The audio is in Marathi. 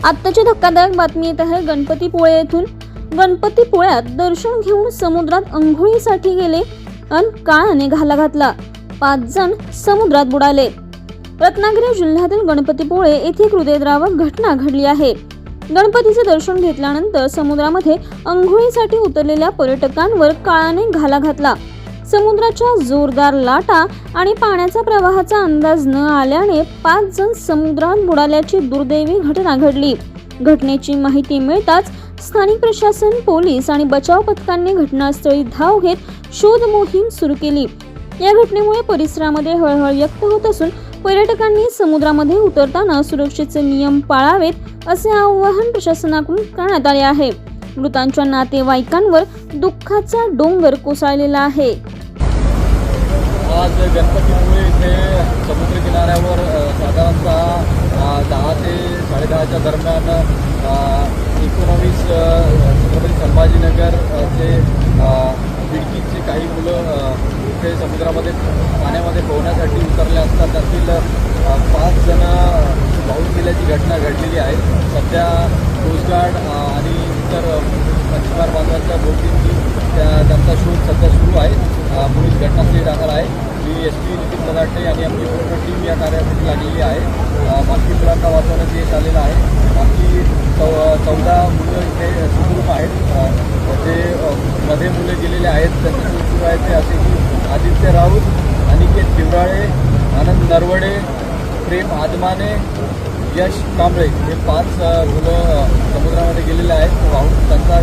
आत्ताची धक्कादायक बातमी येत आहे गणपतीपुळे येथून। गणपतीपुळ्यात दर्शन घेऊन समुद्रात अंघोळीसाठी गेले आणि काळाने घाला घातला। 5 जण समुद्रात बुडाले। रत्नागिरी जिल्ह्यातील गणपतीपुळे येथे एक हृदयद्रावक घटना घडली आहे। गणपतीचे दर्शन घेतल्यानंतर समुद्रामध्ये अंघोळीसाठी उतरलेल्या पर्यटकांवर काळाने घाला घातला। समुद्राच्या जोरदार लाटा आणि पाण्याचा प्रवाहाचा अंदाज न आल्याने 5 जण समुद्रात बुडाल्याची दुर्दैवी घटना घडली। घटनेची माहिती मिळताच स्थानिक प्रशासन, पोलीस आणि बचाव पथकांनी घटनास्थळी धाव घेत शोध मोहीम सुरू केली। या घटनेमुळे परिसरामध्ये हळहळ व्यक्त होत असून पर्यटकांनी समुद्रामध्ये उतरताना सुरक्षेचे नियम पाळावेत असे आवाहन प्रशासनाकडून करण्यात आले आहे। मृतांच्या नातेवाईकांवर दुःखाचा डोंगर कोसळलेला आहे। आज गणपतीपुळे इथे समुद्र किनाऱ्यावर साधारणतः 10 ते 10:30च्या दरम्यान 19 छत्रपती संभाजीनगरचे बिडकीचे काही मुलं इथे समुद्रामध्ये पाण्यामध्ये पोहण्यासाठी उतरले असतात। त्यातील 5 जण वाहून गेल्याची घटना घडलेली आहे। सध्या कोस्ट गार्ड आणि इतर मच्छीमार बांधवांच्या बोटींची त्यांचा शोध सध्या सुरू आहे। पोलीस घटनास्थळी दाखल आहे। DSP नितीन बदाटे आणि आमची पूर्ण टीम या कार्यासाठी लागलेली आहे। बाकी मुलांना वाचवण्यात यश आलेलं आहे। बाकी 14 मुलं इथे सुखरूप आहेत। जे मध्ये मुलं गेलेले आहेत त्यांचे शोध सुरू आहेत ते असे की आदित्य राऊत, अनिकेत पिवराळे, आनंद नरवडे, प्रेम आदमाने, यश कांबळे हे 5 मुलं समुद्रामध्ये गेलेले आहेत। वाहून त्यांचा